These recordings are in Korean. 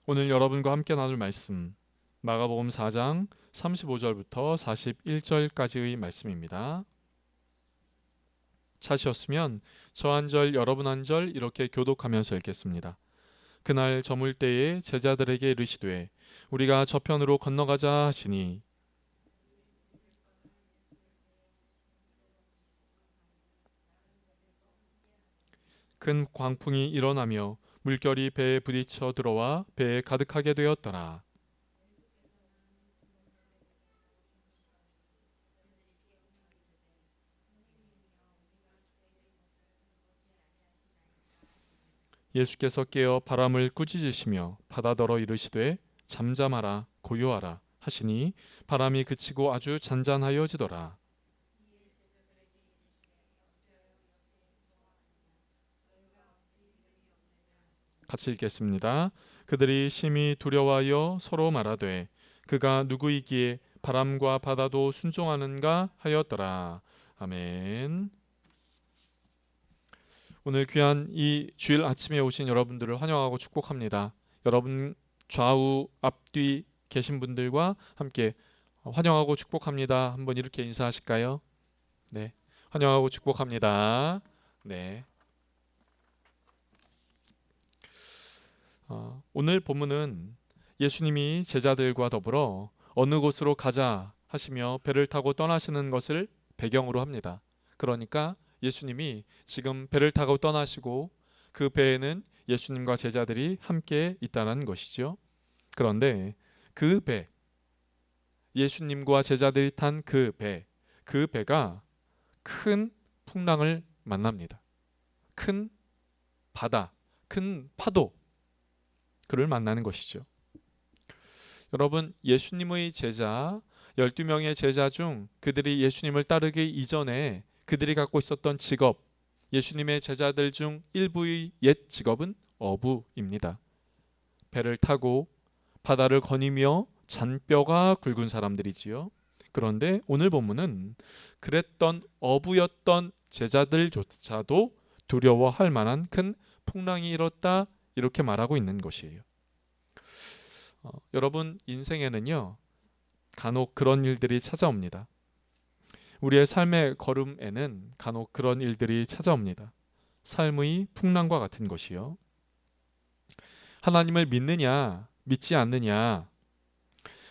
오늘 여러분과 함께 나눌 말씀 마가복음 4장 35절부터 41절까지의 말씀입니다. 찾으셨으면 저 한 절 여러분 한 절 이렇게 교독하면서 읽겠습니다. 그날 저물 때에 제자들에게 이르시되 우리가 저편으로 건너가자 하시니 큰 광풍이 일어나며 물결이 배에 부딪혀 들어와 배에 가득하게 되었더라. 예수께서 깨어 바람을 꾸짖으시며 바다더러 이르시되 잠잠하라 고요하라 하시니 바람이 그치고 아주 잔잔하여지더라. 같이 읽겠습니다. 그들이 심히 두려워하여 서로 말하되 그가 누구이기에 바람과 바다도 순종하는가 하였더라. 아멘. 오늘 귀한 이 주일 아침에 오신 여러분들을 환영하고 축복합니다. 여러분 좌우 앞뒤 계신 분들과 함께 환영하고 축복합니다. 한번 이렇게 인사하실까요? 네, 환영하고 축복합니다. 네. 오늘 본문은 예수님이 제자들과 더불어 어느 곳으로 가자 하시며 배를 타고 떠나시는 것을 배경으로 합니다. 그러니까 예수님이 지금 배를 타고 떠나시고 그 배에는 예수님과 제자들이 함께 있다는 것이죠. 그런데 그 배, 예수님과 제자들이 탄 그 배가 큰 풍랑을 만납니다. 큰 바다, 큰 파도, 그를 만나는 것이죠. 여러분, 예수님의 제자 12명의 제자 중 그들이 예수님을 따르기 이전에 그들이 갖고 있었던 직업, 예수님의 제자들 중 일부의 옛 직업은 어부입니다. 배를 타고 바다를 거니며 잔뼈가 굵은 사람들이지요. 그런데 오늘 본문은 그랬던 어부였던 제자들조차도 두려워할 만한 큰 풍랑이 일었다, 이렇게 말하고 있는 것이에요. 여러분, 인생에는요 간혹 그런 일들이 찾아옵니다. 우리의 삶의 걸음에는 간혹 그런 일들이 찾아옵니다. 삶의 풍랑과 같은 것이요. 하나님을 믿느냐 믿지 않느냐,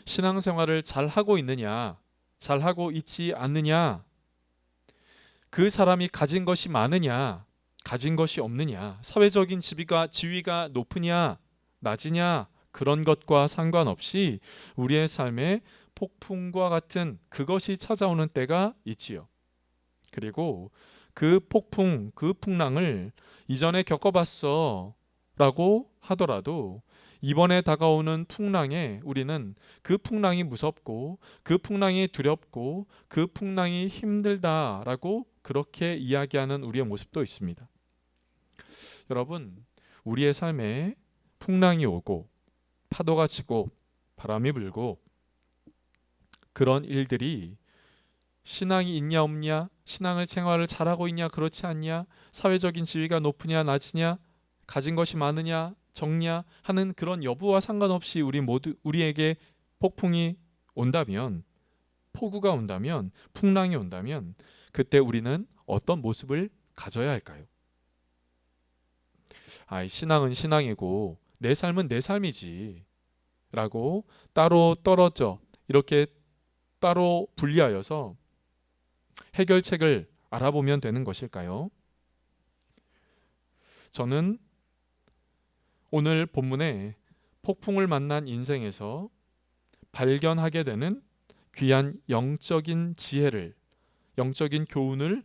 신앙생활을 잘하고 있느냐 잘하고 있지 않느냐, 그 사람이 가진 것이 많으냐 가진 것이 없느냐, 사회적인 지위가 높으냐 낮으냐, 그런 것과 상관없이 우리의 삶에 폭풍과 같은 그것이 찾아오는 때가 있지요. 그리고 그 폭풍, 그 풍랑을 이전에 겪어봤어 라고 하더라도 이번에 다가오는 풍랑에 우리는 그 풍랑이 무섭고 그 풍랑이 두렵고 그 풍랑이 힘들다라고 그렇게 이야기하는 우리의 모습도 있습니다. 여러분, 우리의 삶에 풍랑이 오고 파도가 치고 바람이 불고 그런 일들이 신앙이 있냐 없냐, 신앙을 생활을 잘하고 있냐 그렇지 않냐, 사회적인 지위가 높으냐 낮으냐, 가진 것이 많으냐 적냐 하는 그런 여부와 상관없이 우리에게 폭풍이 온다면, 폭우가 온다면, 풍랑이 온다면 그때 우리는 어떤 모습을 가져야 할까요? 신앙은 신앙이고 내 삶은 내 삶이지 라고 따로 떨어져 이렇게 따로 분리하여서 해결책을 알아보면 되는 것일까요? 저는 오늘 본문에 폭풍을 만난 인생에서 발견하게 되는 귀한 영적인 지혜를, 영적인 교훈을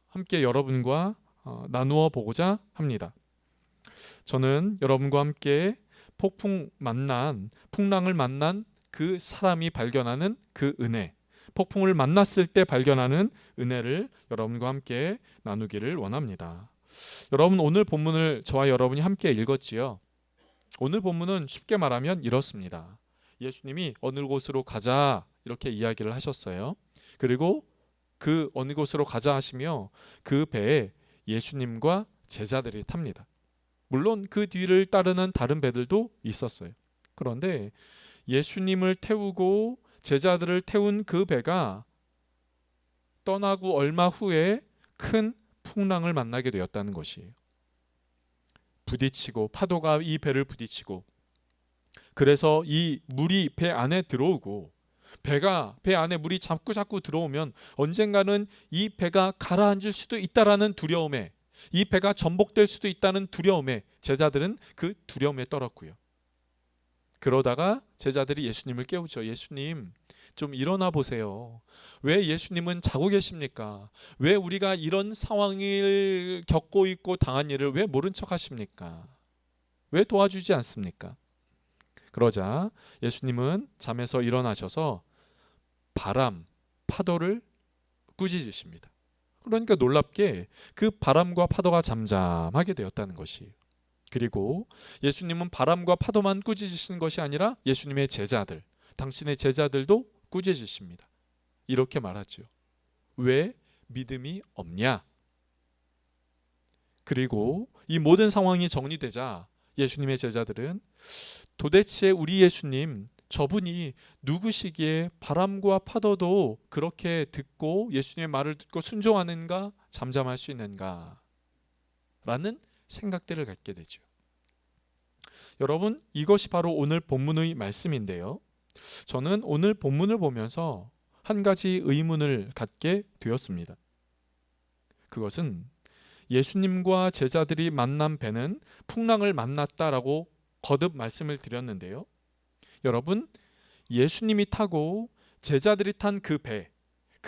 함께 여러분과 나누어 보고자 합니다. 저는 여러분과 함께 풍랑을 만난 그 사람이 발견하는 그 은혜, 폭풍을 만났을 때 발견하는 은혜를 여러분과 함께 나누기를 원합니다. 여러분, 오늘 본문을 저와 여러분이 함께 읽었지요. 오늘 본문은 쉽게 말하면 이렇습니다. 예수님이 어느 곳으로 가자 이렇게 이야기를 하셨어요. 그리고 그 어느 곳으로 가자 하시며 그 배에 예수님과 제자들이 탑니다. 물론 그 뒤를 따르는 다른 배들도 있었어요. 그런데 예수님을 태우고 제자들을 태운 그 배가 떠나고 얼마 후에 큰 풍랑을 만나게 되었다는 것이에요. 부딪히고 파도가 이 배를 부딪히고, 그래서 이 물이 배 안에 들어오고, 배가 배 안에 물이 자꾸 들어오면 언젠가는 이 배가 가라앉을 수도 있다라는 두려움에, 이 배가 전복될 수도 있다는 두려움에 제자들은 그 두려움에 떨었고요. 그러다가 제자들이 예수님을 깨우죠. 예수님, 좀 일어나 보세요. 왜 예수님은 자고 계십니까? 왜 우리가 이런 상황을 겪고 있고 당한 일을 왜 모른 척 하십니까? 왜 도와주지 않습니까? 그러자 예수님은 잠에서 일어나셔서 바람, 파도를 꾸짖으십니다. 그러니까 놀랍게 그 바람과 파도가 잠잠하게 되었다는 것이에요. 그리고 예수님은 바람과 파도만 꾸짖으시는 것이 아니라 예수님의 제자들, 당신의 제자들도 꾸짖으십니다. 이렇게 말하죠. 왜 믿음이 없냐? 그리고 이 모든 상황이 정리되자 예수님의 제자들은 도대체 우리 예수님, 저분이 누구시기에 바람과 파도도 그렇게 듣고 예수님의 말을 듣고 순종하는가, 잠잠할 수 있는가 라는 생각들을 갖게 되죠. 여러분, 이것이 바로 오늘 본문의 말씀인데요. 저는 오늘 본문을 보면서 한 가지 의문을 갖게 되었습니다. 그것은 예수님과 제자들이 만난 배는 풍랑을 만났다라고 거듭 말씀을 드렸는데요. 여러분, 예수님이 타고 제자들이 탄 그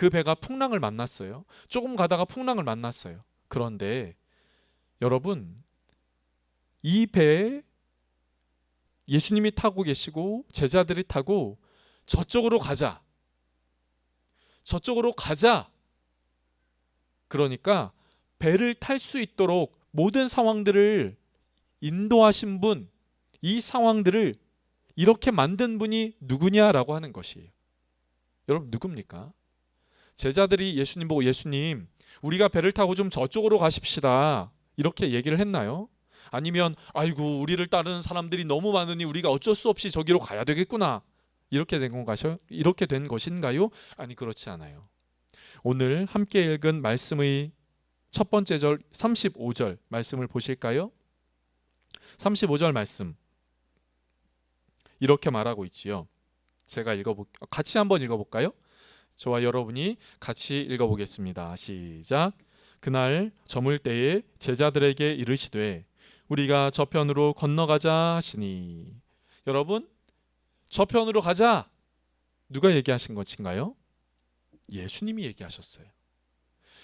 배가 풍랑을 만났어요. 조금 가다가 풍랑을 만났어요. 그런데 여러분, 이 배에 예수님이 타고 계시고 제자들이 타고 저쪽으로 가자. 그러니까 배를 탈 수 있도록 모든 상황들을 인도하신 분, 이 상황들을 이렇게 만든 분이 누구냐라고 하는 것이에요. 여러분, 누굽니까? 제자들이 예수님 보고 예수님, 우리가 배를 타고 좀 저쪽으로 가십시다, 이렇게 얘기를 했나요? 아니면 아이고, 우리를 따르는 사람들이 너무 많으니 우리가 어쩔 수 없이 저기로 가야 되겠구나, 이렇게 된 것인가요? 아니, 그렇지 않아요. 오늘 함께 읽은 말씀의 첫 번째 절 35절 말씀을 보실까요? 35절 말씀 이렇게 말하고 있지요. 같이 한번 읽어볼까요? 저와 여러분이 같이 읽어보겠습니다. 시작. 그날 저물 때에 제자들에게 이르시되 우리가 저편으로 건너가자 하시니. 여러분, 저편으로 가자, 누가 얘기하신 것인가요? 예수님이 얘기하셨어요.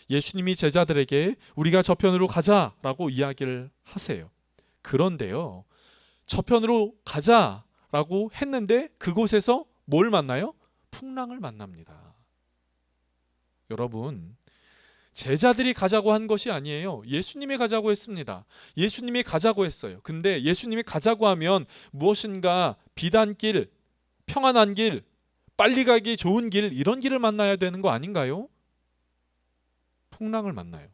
예수님이 제자들에게 우리가 저편으로 가자라고 이야기를 하세요. 그런데요, 저편으로 가자라고 했는데 그곳에서 뭘 만나요? 풍랑을 만납니다. 여러분, 제자들이 가자고 한 것이 아니에요. 예수님이 가자고 했습니다. 예수님이 가자고 했어요. 근데 예수님이 가자고 하면 무엇인가 비단길, 평안한 길, 빨리 가기 좋은 길, 이런 길을 만나야 되는 거 아닌가요? 풍랑을 만나요.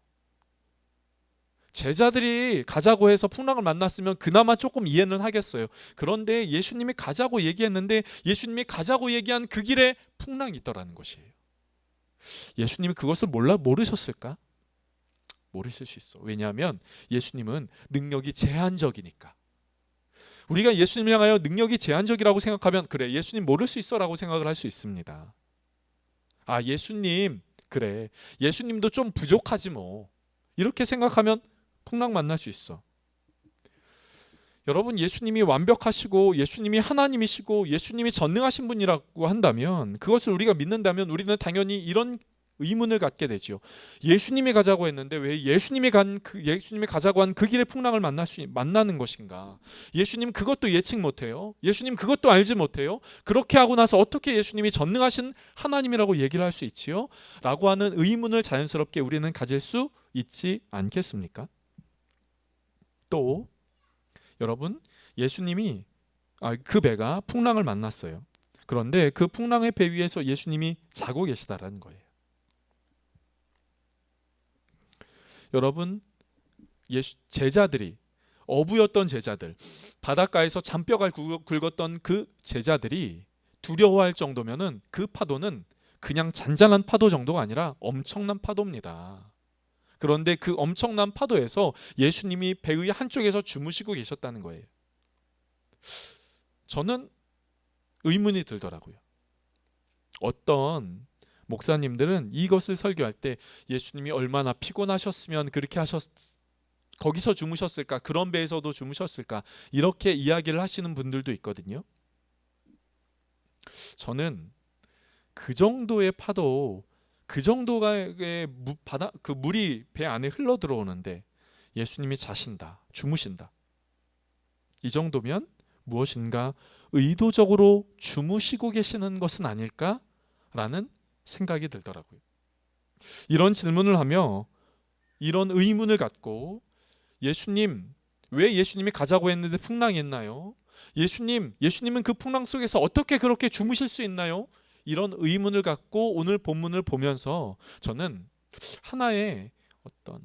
제자들이 가자고 해서 풍랑을 만났으면 그나마 조금 이해는 하겠어요. 그런데 예수님이 가자고 얘기했는데 예수님이 가자고 얘기한 그 길에 풍랑이 있더라는 것이에요. 예수님이 그것을 모르셨을까? 모르실 수 있어. 왜냐하면 예수님은 능력이 제한적이니까. 우리가 예수님을 향하여 능력이 제한적이라고 생각하면 그래, 예수님 모를 수 있어 라고 생각을 할 수 있습니다. 아, 예수님, 그래, 예수님도 좀 부족하지 뭐, 이렇게 생각하면 풍랑 만날 수 있어. 여러분, 예수님이 완벽하시고 예수님이 하나님이시고 예수님이 전능하신 분이라고 한다면, 그것을 우리가 믿는다면 우리는 당연히 이런 의문을 갖게 되죠. 예수님이 가자고 했는데 왜 예수님이 가자고 한 그 길에 풍랑을 만나는 것인가? 예수님 그것도 예측 못해요. 예수님 그것도 알지 못해요. 그렇게 하고 나서 어떻게 예수님이 전능하신 하나님이라고 얘기를 할 수 있지요? 라고 하는 의문을 자연스럽게 우리는 가질 수 있지 않겠습니까? 또 여러분, 예수님이 그 배가 풍랑을 만났어요. 그런데 그 풍랑의 배 위에서 예수님이 자고 계시다라는 거예요. 여러분, 제자들이 어부였던 제자들, 바닷가에서 잔뼈가 굵었던 그 제자들이 두려워할 정도면은 그 파도는 그냥 잔잔한 파도 정도가 아니라 엄청난 파도입니다. 그런데 그 엄청난 파도에서 예수님이 배의 한쪽에서 주무시고 계셨다는 거예요. 저는 의문이 들더라고요. 어떤 목사님들은 이것을 설교할 때 예수님이 얼마나 피곤하셨으면 그렇게 거기서 주무셨을까, 그런 배에서도 주무셨을까, 이렇게 이야기를 하시는 분들도 있거든요. 저는 그 정도의 파도, 그 정도의 그 물이 배 안에 흘러 들어오는데 예수님이 자신다, 주무신다, 이 정도면 무엇인가 의도적으로 주무시고 계시는 것은 아닐까라는 생각이 들더라고요. 이런 질문을 하며 이런 의문을 갖고 예수님, 왜 예수님이 가자고 했는데 풍랑이 있나요? 예수님은 그 풍랑 속에서 어떻게 그렇게 주무실 수 있나요? 이런 의문을 갖고 오늘 본문을 보면서 저는 하나의 어떤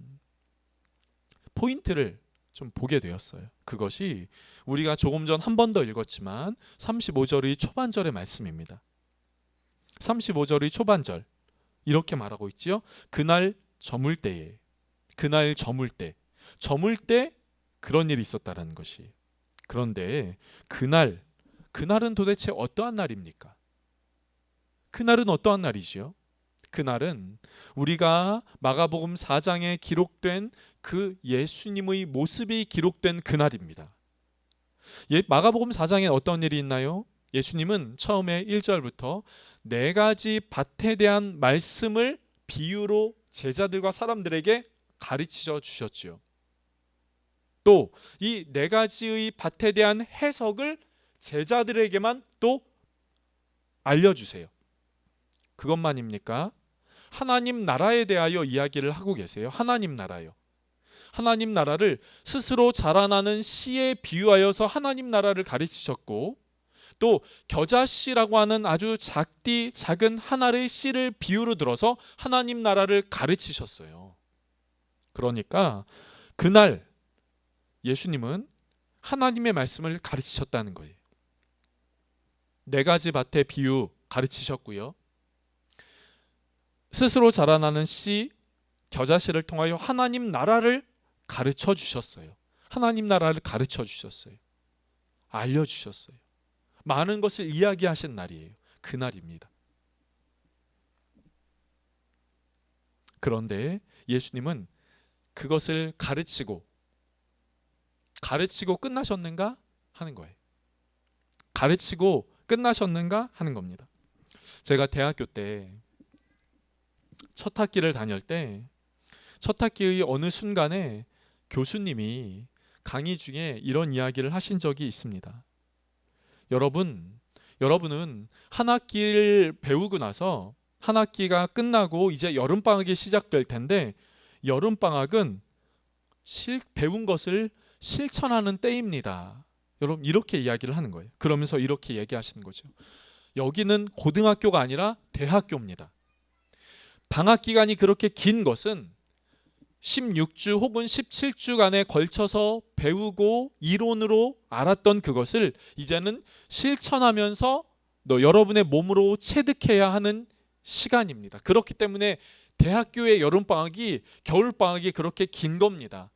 포인트를 좀 보게 되었어요. 그것이 우리가 조금 전 한 번 더 읽었지만 35절의 초반절의 말씀입니다. 35절의 초반절 이렇게 말하고 있지요. 그날 저물 때에, 그날 저물 때 그런 일이 있었다라는 것이. 그런데 그날은 도대체 어떠한 날입니까? 그날은 어떠한 날이지요? 그날은 우리가 마가복음 4장에 기록된 그 예수님의 모습이 기록된 그날입니다. 마가복음 4장에 어떤 일이 있나요? 예수님은 처음에 1절부터 네 가지 밭에 대한 말씀을 비유로 제자들과 사람들에게 가르쳐 주셨지요. 또 이 네 가지의 밭에 대한 해석을 제자들에게만 또 알려주세요. 그것만입니까? 하나님 나라에 대하여 이야기를 하고 계세요. 하나님 나라요. 하나님 나라를 스스로 자라나는 씨에 비유하여서 하나님 나라를 가르치셨고, 또 겨자씨라고 하는 아주 작은 한 알의 씨를 비유로 들어서 하나님 나라를 가르치셨어요. 그러니까 그날 예수님은 하나님의 말씀을 가르치셨다는 거예요. 네 가지 밭의 비유 가르치셨고요. 스스로 자라나는 씨, 겨자씨를 통하여 하나님 나라를 가르쳐 주셨어요. 하나님 나라를 가르쳐 주셨어요. 알려주셨어요. 많은 것을 이야기하신 날이에요. 그날입니다. 그런데 예수님은 그것을 가르치고 끝나셨는가 하는 거예요. 가르치고 끝나셨는가 하는 겁니다. 제가 대학교 때 첫 학기를 다닐 때 첫 학기의 어느 순간에 교수님이 강의 중에 이런 이야기를 하신 적이 있습니다. 여러분은 한 학기를 배우고 나서 한 학기가 끝나고 이제 여름방학이 시작될 텐데, 여름방학은 배운 것을 실천하는 때입니다. 여러분, 이렇게 이야기를 하는 거예요. 그러면서 이렇게 얘기하시는 거죠. 여기는 고등학교가 아니라 대학교입니다. 방학 기간이 그렇게 긴 것은 16주 혹은 17주간에 걸쳐서 배우고 이론으로 알았던 그것을 이제는 실천하면서 여러분의 몸으로 체득해야 하는 시간입니다. 그렇기 때문에 대학교의 여름방학이 겨울방학이 그렇게 긴 겁니다.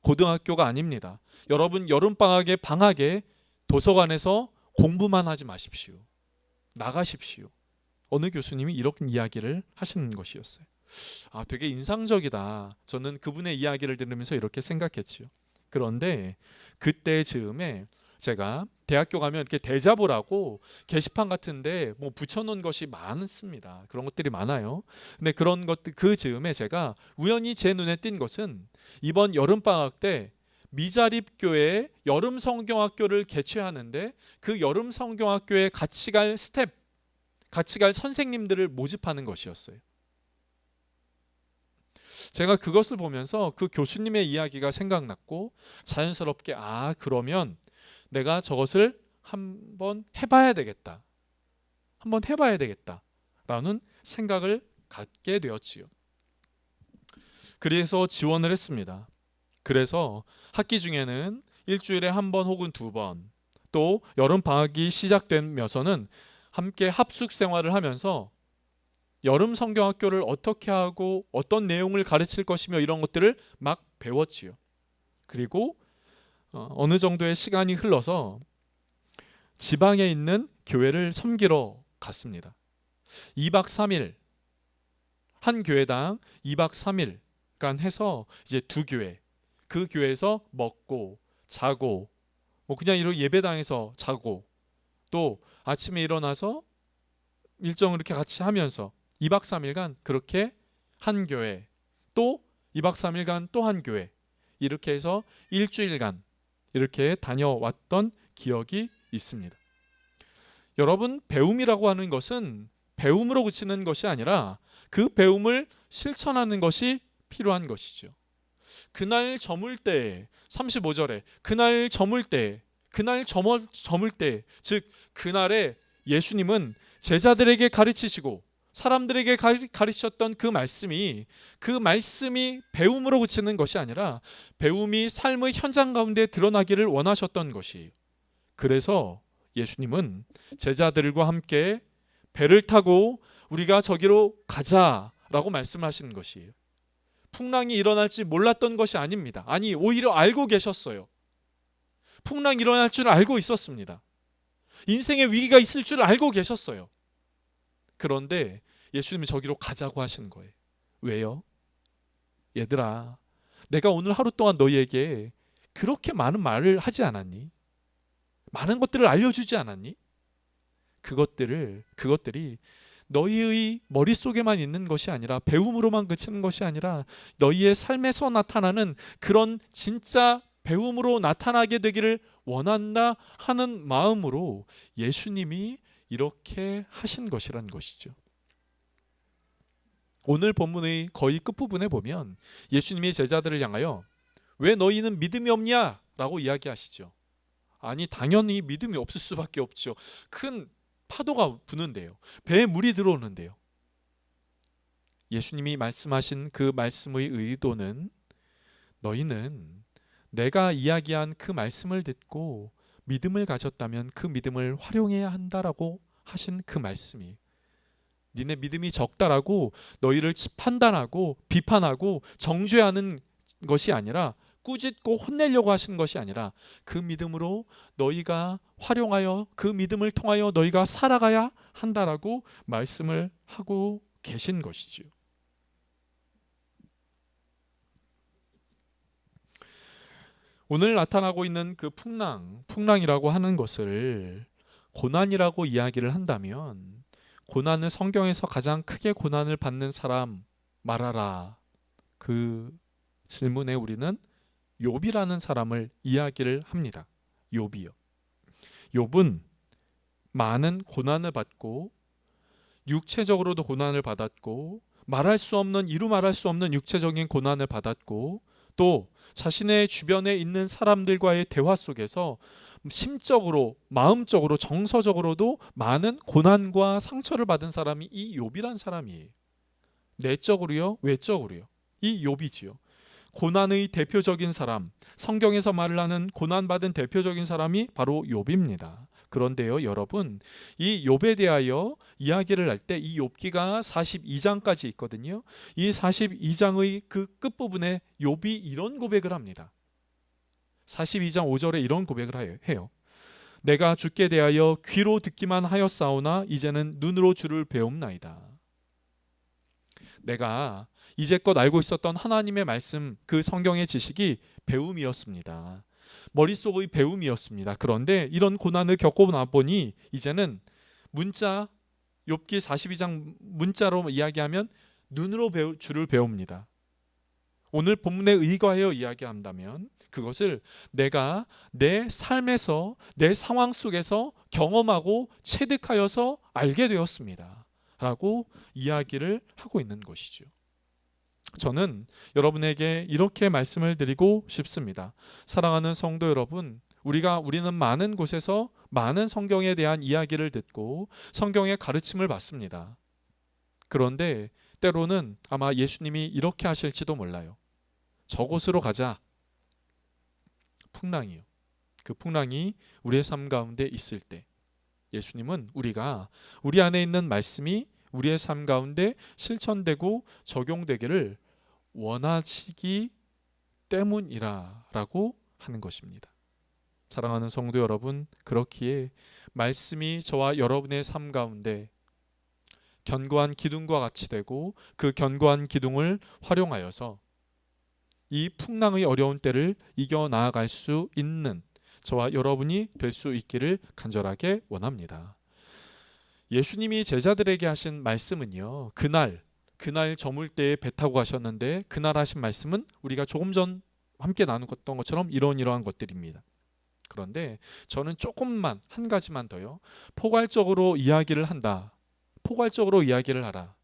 고등학교가 아닙니다. 여러분, 여름방학의 방학에 도서관에서 공부만 하지 마십시오. 나가십시오. 어느 교수님이 이런 이야기를 하시는 것이었어요. 되게 인상적이다. 저는 그분의 이야기를 들으면서 이렇게 생각했지요. 그런데 그때 즈음에 제가 대학교 가면 이렇게 대자보라고 게시판 같은데 뭐 붙여놓은 것이 많습니다. 그런 것들이 많아요. 근데 그런 것들 그 즈음에 제가 우연히 제 눈에 띈 것은 이번 여름방학 때 미자립교회 여름 성경학교를 개최하는데 그 여름 성경학교에 같이 갈 선생님들을 모집하는 것이었어요. 제가 그것을 보면서 그 교수님의 이야기가 생각났고 자연스럽게 그러면 내가 저것을 한번 해봐야 되겠다. 라는 생각을 갖게 되었지요. 그래서 지원을 했습니다. 그래서 학기 중에는 일주일에 한 번 혹은 두 번, 또 여름 방학이 시작되면서는 함께 합숙 생활을 하면서 여름 성경학교를 어떻게 하고 어떤 내용을 가르칠 것이며 이런 것들을 막 배웠지요. 그리고 어느 정도의 시간이 흘러서 지방에 있는 교회를 섬기러 갔습니다. 2박 3일, 한 교회당 2박 3일간 해서 이제 두 교회, 그 교회에서 먹고 자고, 뭐 그냥 이런 예배당에서 자고, 또 아침에 일어나서 일정을 이렇게 같이 하면서 2박 3일간 그렇게 한 교회, 또 2박 3일간 또 한 교회, 이렇게 해서 일주일간 이렇게 다녀왔던 기억이 있습니다. 여러분, 배움이라고 하는 것은 배움으로 그치는 것이 아니라 그 배움을 실천하는 것이 필요한 것이죠. 그날 저물 때, 35절에 그날 저물 때, 그날 저물 때, 즉 그날에 예수님은 제자들에게 가르치시고 사람들에게 가르치셨던 그 말씀이 배움으로 그치는 것이 아니라 배움이 삶의 현장 가운데 드러나기를 원하셨던 것이에요. 그래서 예수님은 제자들과 함께 배를 타고 우리가 저기로 가자라고 말씀하시는 것이에요. 풍랑이 일어날지 몰랐던 것이 아닙니다. 아니, 오히려 알고 계셨어요. 풍랑이 일어날 줄 알고 있었습니다. 인생의 위기가 있을 줄 알고 계셨어요. 그런데 예수님이 저기로 가자고 하시는 거예요. 왜요? 얘들아, 내가 오늘 하루 동안 너희에게 그렇게 많은 말을 하지 않았니? 많은 것들을 알려주지 않았니? 그것들이 너희의 머릿속에만 있는 것이 아니라, 배움으로만 그치는 것이 아니라 너희의 삶에서 나타나는 그런 진짜 배움으로 나타나게 되기를 원한다 하는 마음으로 예수님이 이렇게 하신 것이란 것이죠. 오늘 본문의 거의 끝부분에 보면 예수님이 제자들을 향하여 왜 너희는 믿음이 없냐? 라고 이야기하시죠. 아니, 당연히 믿음이 없을 수밖에 없죠. 큰 파도가 부는데요. 배에 물이 들어오는데요. 예수님이 말씀하신 그 말씀의 의도는 너희는 내가 이야기한 그 말씀을 듣고 믿음을 가졌다면 그 믿음을 활용해야 한다라고 하신 그 말씀이, 니네 믿음이 적다라고 너희를 판단하고 비판하고 정죄하는 것이 아니라, 꾸짖고 혼내려고 하시는 것이 아니라 그 믿음으로 너희가 활용하여 그 믿음을 통하여 너희가 살아가야 한다라고 말씀을 하고 계신 것이죠. 오늘 나타나고 있는 그 풍랑이라고 하는 것을 고난이라고 이야기를 한다면, 고난을 성경에서 가장 크게 고난을 받는 사람 말하라, 그 질문에 우리는 욥이라는 사람을 이야기를 합니다. 욥이요. 욥은 많은 고난을 받고 육체적으로도 고난을 받았고 이루 말할 수 없는 육체적인 고난을 받았고, 또 자신의 주변에 있는 사람들과의 대화 속에서 심적으로, 마음적으로, 정서적으로도 많은 고난과 상처를 받은 사람이 이 욥이란 사람이에요. 내적으로요, 외적으로요. 이 욥이지요. 고난의 대표적인 사람, 성경에서 말을 하는 고난받은 대표적인 사람이 바로 욥입니다. 그런데요, 여러분, 이 욥에 대하여 이야기를 할 때 이 욥기가 42장까지 있거든요. 이 42장의 그 끝부분에 욥이 이런 고백을 합니다. 42장 5절에 이런 고백을 해요. 내가 주께 대하여 귀로 듣기만 하였사오나 이제는 눈으로 주를 배움나이다. 내가 이제껏 알고 있었던 하나님의 말씀, 그 성경의 지식이 배움이었습니다. 머릿속의 배움이었습니다. 그런데 이런 고난을 겪고 나보니 이제는 문자, 욥기 42장 문자로 이야기하면 눈으로 주를 배웁니다. 오늘 본문에 의거하여 이야기한다면 그것을 내가 내 삶에서, 내 상황 속에서 경험하고 체득하여서 알게 되었습니다 라고 이야기를 하고 있는 것이죠. 저는 여러분에게 이렇게 말씀을 드리고 싶습니다. 사랑하는 성도 여러분, 우리는 많은 곳에서 많은 성경에 대한 이야기를 듣고 성경의 가르침을 받습니다. 그런데 때로는 아마 예수님이 이렇게 하실지도 몰라요. 저곳으로 가자. 풍랑이요. 그 풍랑이 우리의 삶 가운데 있을 때 예수님은 우리가 우리 안에 있는 말씀이 우리의 삶 가운데 실천되고 적용되기를 원하시기 때문이라고 하는 것입니다. 사랑하는 성도 여러분, 그렇기에 말씀이 저와 여러분의 삶 가운데 견고한 기둥과 같이 되고 그 견고한 기둥을 활용하여서 이 풍랑의 어려운 때를 이겨 나아갈 수 있는 저와 여러분이 될 수 있기를 간절하게 원합니다. 예수님이 제자들에게 하신 말씀은요, 그날 저물 때에 배 타고 가셨는데 그날 하신 말씀은 우리가 조금 전 함께 나누었던 것처럼 이러한 것들입니다. 그런데 저는 조금만, 한 가지만 더요, 포괄적으로 이야기를 한다. 포괄적으로 이야기를 하라.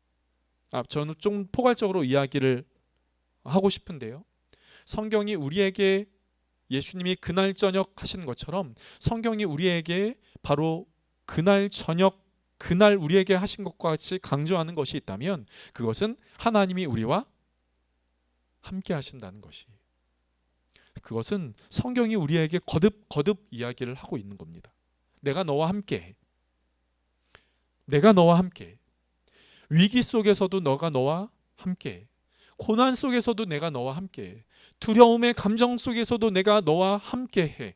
저는 좀 포괄적으로 이야기를 하고 싶은데요, 성경이 우리에게 예수님이 그날 저녁 하신 것처럼 성경이 우리에게 바로 그날 저녁, 그날 우리에게 하신 것과 같이 강조하는 것이 있다면 그것은 하나님이 우리와 함께 하신다는 것이, 그것은 성경이 우리에게 거듭 이야기를 하고 있는 겁니다. 내가 너와 함께, 내가 너와 함께, 위기 속에서도 너와 함께, 고난 속에서도 내가 너와 함께, 두려움의 감정 속에서도 내가 너와 함께해.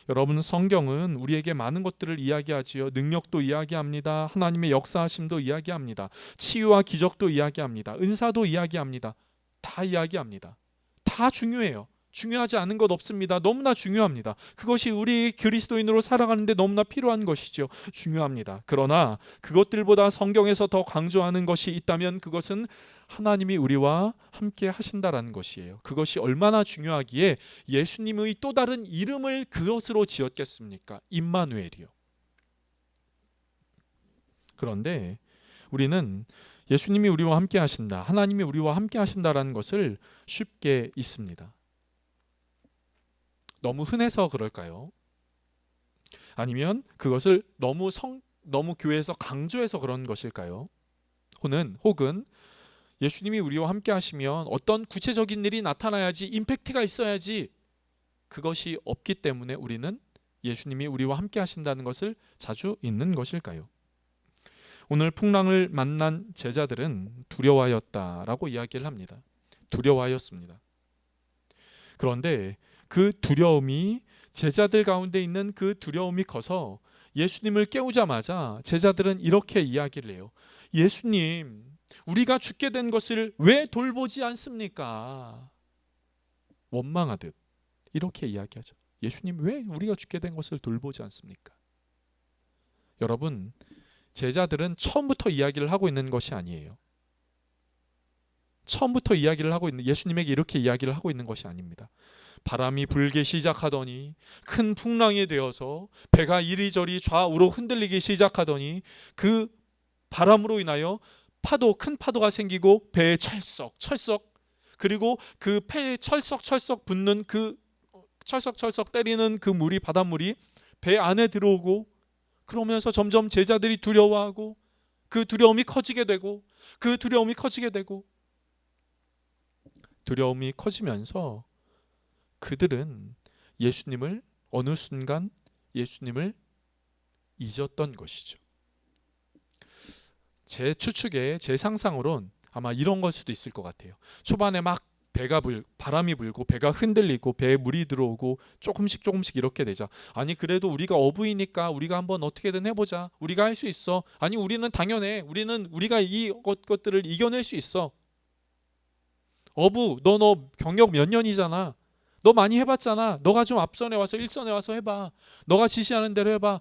여러분, 성경은 우리에게 많은 것들을 이야기하지요. 능력도 이야기합니다. 하나님의 역사하심도 이야기합니다. 치유와 기적도 이야기합니다. 은사도 이야기합니다. 다 이야기합니다. 다 중요해요. 중요하지 않은 것 없습니다. 너무나 중요합니다. 그것이 우리 그리스도인으로 살아가는데 너무나 필요한 것이죠. 중요합니다. 그러나 그것들보다 성경에서 더 강조하는 것이 있다면 그것은 하나님이 우리와 함께 하신다라는 것이에요. 그것이 얼마나 중요하기에 예수님의 또 다른 이름을 그것으로 지었겠습니까? 임마누엘이요. 그런데 우리는 예수님이 우리와 함께 하신다, 하나님이 우리와 함께 하신다라는 것을 쉽게 잊습니다. 너무 흔해서 그럴까요? 아니면 그것을 너무 교회에서 강조해서 그런 것일까요? 혹은 예수님이 우리와 함께 하시면 어떤 구체적인 일이 나타나야지, 임팩트가 있어야지, 그것이 없기 때문에 우리는 예수님이 우리와 함께 하신다는 것을 자주 잊는 것일까요? 오늘 풍랑을 만난 제자들은 두려워하였다라고 이야기를 합니다. 두려워하였습니다. 그런데 그 두려움이, 제자들 가운데 있는 그 두려움이 커서 예수님을 깨우자마자 제자들은 이렇게 이야기를 해요. 예수님, 우리가 죽게 된 것을 왜 돌보지 않습니까? 원망하듯 이렇게 이야기하죠. 예수님, 왜 우리가 죽게 된 것을 돌보지 않습니까? 여러분, 제자들은 처음부터 이야기를 하고 있는 것이 아니에요. 처음부터 이야기를 하고 있는, 예수님에게 이렇게 이야기를 하고 있는 것이 아닙니다. 바람이 불기 시작하더니, 큰 풍랑이 되어서 배가 이리저리 좌우로 흔들리기 시작하더니 그 바람으로 인하여 큰 파도가 생기고 배에 철썩, 그리고 그 배에 철썩 붙는 그 철썩 때리는 그 물이, 바닷물이 배 안에 들어오고, 그러면서 점점 제자들이 두려워하고 그 두려움이 커지게 되고, 두려움이 커지면서 그들은 예수님을, 어느 순간 예수님을 잊었던 것이죠. 제 추측에, 제 상상으론 아마 이런 걸 수도 있을 것 같아요. 초반에 막 바람이 불고 배가 흔들리고 배에 물이 들어오고 조금씩 이렇게 되자. 아니, 그래도 우리가 어부이니까 우리가 한번 어떻게든 해보자. 우리가 할 수 있어. 아니, 우리는 당연해. 우리가 이 것들을 이겨낼 수 있어. 어부, 너 경력 몇 년이잖아. 너 많이 해봤잖아. 너가 좀 앞선에 와서, 일선에 와서 해봐. 너가 지시하는 대로 해봐.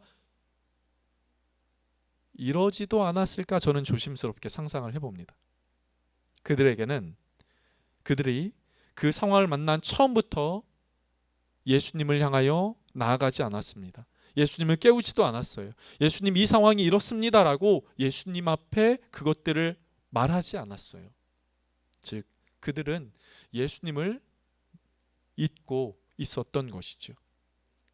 이러지도 않았을까, 저는 조심스럽게 상상을 해봅니다. 그들이 그 상황을 만난 처음부터 예수님을 향하여 나아가지 않았습니다. 예수님을 깨우지도 않았어요. 예수님, 이 상황이 이렇습니다라고 예수님 앞에 그것들을 말하지 않았어요. 즉, 그들은 예수님을 잊고 있었던 것이죠.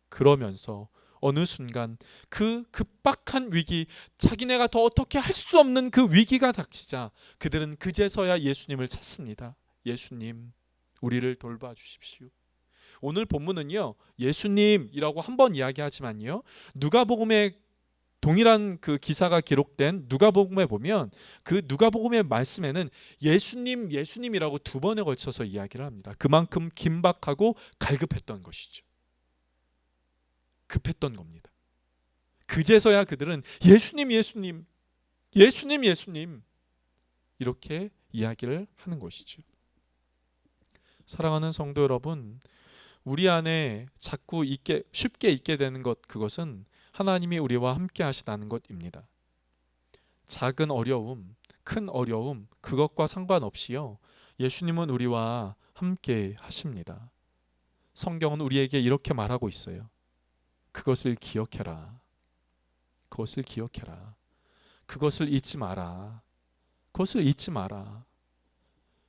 그러면서 어느 순간 그 급박한 위기, 자기네가 더 어떻게 할 수 없는 그 위기가 닥치자 그들은 그제서야 예수님을 찾습니다. 예수님, 우리를 돌봐 주십시오. 오늘 본문은요, 예수님이라고 한 번 이야기하지만요, 누가복음에 동일한 그 기사가 기록된 누가복음에 보면 그 누가복음의 말씀에는 예수님, 예수님이라고 두 번에 걸쳐서 이야기를 합니다. 그만큼 긴박하고 갈급했던 것이죠. 급했던 겁니다. 그제서야 그들은 예수님, 예수님, 예수님, 예수님 이렇게 이야기를 하는 것이죠. 사랑하는 성도 여러분, 우리 안에 자꾸 쉽게 있게 되는 것, 그것은 하나님이 우리와 함께 하시다는 것입니다. 작은 어려움, 큰 어려움, 그것과 상관없이요, 예수님은 우리와 함께 하십니다. 성경은 우리에게 이렇게 말하고 있어요. 그것을 기억해라. 그것을 기억해라. 그것을 잊지 마라. 그것을 잊지 마라.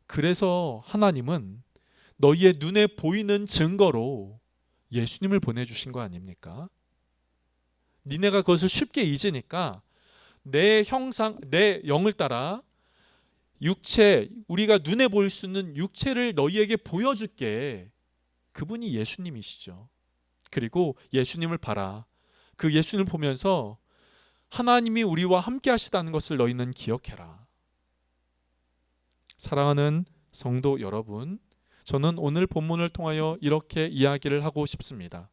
그래서 하나님은 너희의 눈에 보이는 증거로 예수님을 보내주신 거 아닙니까? 니네가 그것을 쉽게 잊으니까 내 형상, 내 영을 따라 육체, 우리가 눈에 보일 수 있는 육체를 너희에게 보여줄게. 그분이 예수님이시죠. 그리고 예수님을 봐라. 그 예수님을 보면서 하나님이 우리와 함께 하시다는 것을 너희는 기억해라. 사랑하는 성도 여러분, 저는 오늘 본문을 통하여 이렇게 이야기를 하고 싶습니다.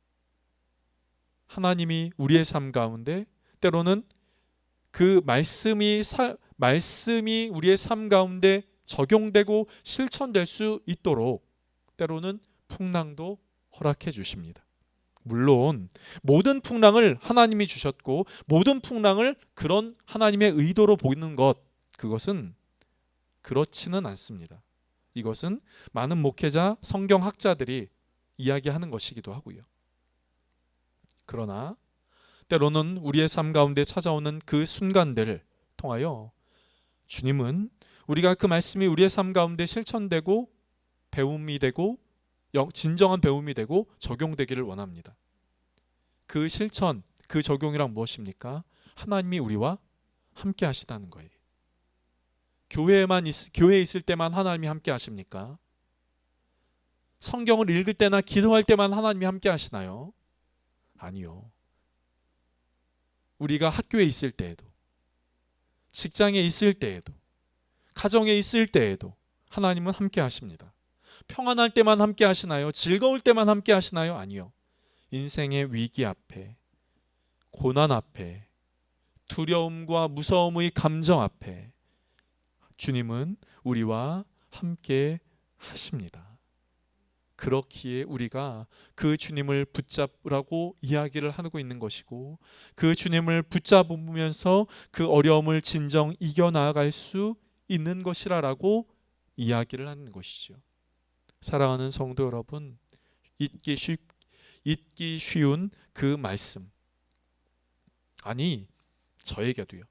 하나님이 우리의 삶 가운데 때로는 그 말씀이 우리의 삶 가운데 적용되고 실천될 수 있도록 때로는 풍랑도 허락해 주십니다. 물론 모든 풍랑을 하나님이 주셨고 모든 풍랑을 그런 하나님의 의도로 보이는 것, 그것은 그렇지는 않습니다. 이것은 많은 목회자, 성경학자들이 이야기하는 것이기도 하고요. 그러나 때로는 우리의 삶 가운데 찾아오는 그 순간들을 통하여 주님은 우리가 그 말씀이 우리의 삶 가운데 실천되고 배움이 되고 진정한 배움이 되고 적용되기를 원합니다. 그 실천, 그 적용이란 무엇입니까? 하나님이 우리와 함께 하시다는 거예요. 교회에 있을 때만 하나님이 함께 하십니까? 성경을 읽을 때나 기도할 때만 하나님이 함께 하시나요? 아니요. 우리가 학교에 있을 때에도, 직장에 있을 때에도, 가정에 있을 때에도 하나님은 함께 하십니다. 평안할 때만 함께 하시나요? 즐거울 때만 함께 하시나요? 아니요. 인생의 위기 앞에, 고난 앞에, 두려움과 무서움의 감정 앞에 주님은 우리와 함께 하십니다. 그렇기에 우리가 그 주님을 붙잡으라고 이야기를 하고 있는 것이고, 그 주님을 붙잡으면서 그 어려움을 진정 이겨나갈 수 있는 것이라고 이야기를 하는 것이죠. 사랑하는 성도 여러분, 잊기 쉬운 그 말씀, 아니 저에게도요,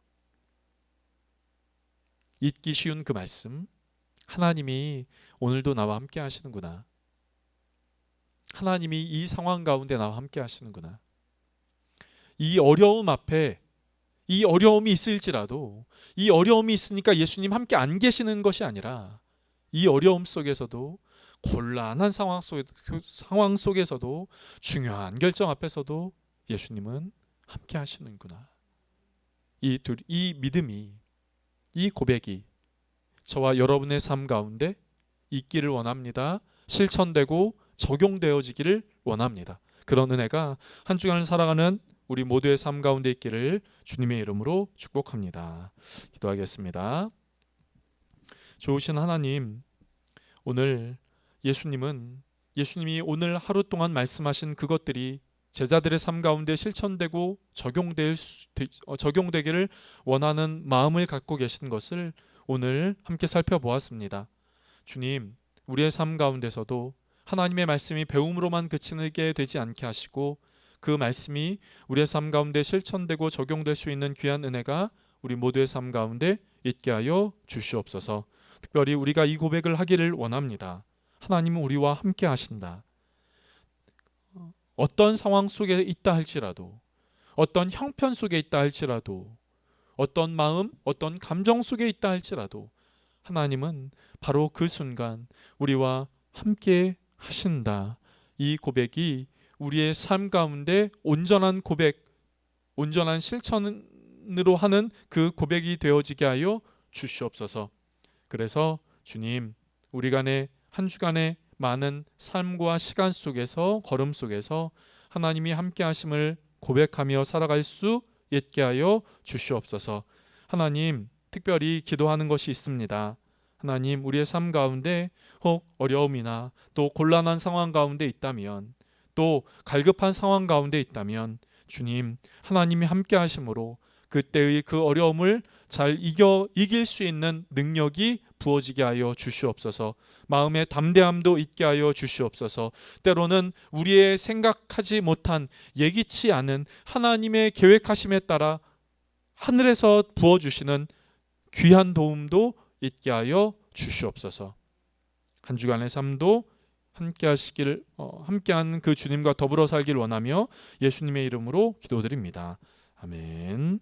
잊기 쉬운 그 말씀, 하나님이 오늘도 나와 함께 하시는구나. 하나님이 이 상황 가운데 나와 함께 하시는구나. 이 어려움 앞에, 이 어려움이 있을지라도, 이 어려움이 있으니까 예수님 함께 안 계시는 것이 아니라 이 어려움 속에서도, 곤란한 상황 속에서도, 중요한 결정 앞에서도 예수님은 함께 하시는구나. 이 믿음이, 이 고백이 저와 여러분의 삶 가운데 있기를 원합니다. 실천되고 적용되어지기를 원합니다. 그런 은혜가 한 주간을 살아가는 우리 모두의 삶 가운데 있기를 주님의 이름으로 축복합니다. 기도하겠습니다. 좋으신 하나님, 오늘 예수님이 오늘 하루 동안 말씀하신 그것들이 제자들의 삶 가운데 실천되고 적용되기를 원하는 마음을 갖고 계신 것을 오늘 함께 살펴보았습니다. 주님, 우리의 삶 가운데서도 하나님의 말씀이 배움으로만 그치게 되지 않게 하시고, 그 말씀이 우리의 삶 가운데 실천되고 적용될 수 있는 귀한 은혜가 우리 모두의 삶 가운데 있게 하여 주시옵소서. 특별히 우리가 이 고백을 하기를 원합니다. 하나님은 우리와 함께 하신다. 어떤 상황 속에 있다 할지라도, 어떤 형편 속에 있다 할지라도, 어떤 마음, 어떤 감정 속에 있다 할지라도 하나님은 바로 그 순간 우리와 함께 하신다. 이 고백이 우리의 삶 가운데 온전한 고백, 온전한 실천으로 하는 그 고백이 되어지게 하여 주시옵소서. 그래서 주님, 우리 간의 한 주간의 많은 삶과 시간 속에서, 걸음 속에서 하나님이 함께 하심을 고백하며 살아갈 수 있게 하여 주시옵소서. 하나님, 특별히 기도하는 것이 있습니다. 하나님, 우리의 삶 가운데 혹 어려움이나 또 곤란한 상황 가운데 있다면, 또 갈급한 상황 가운데 있다면 주님, 하나님이 함께 하심으로 그때의 그 어려움을 잘 이길 수 있는 능력이 부어지게 하여 주시옵소서. 마음의 담대함도 있게 하여 주시옵소서. 때로는 우리의 생각하지 못한, 예기치 않은 하나님의 계획하심에 따라 하늘에서 부어주시는 귀한 도움도 있게 하여 주시옵소서. 한 주간의 삶도 함께하는 그 주님과 더불어 살길 원하며 예수님의 이름으로 기도드립니다. 아멘.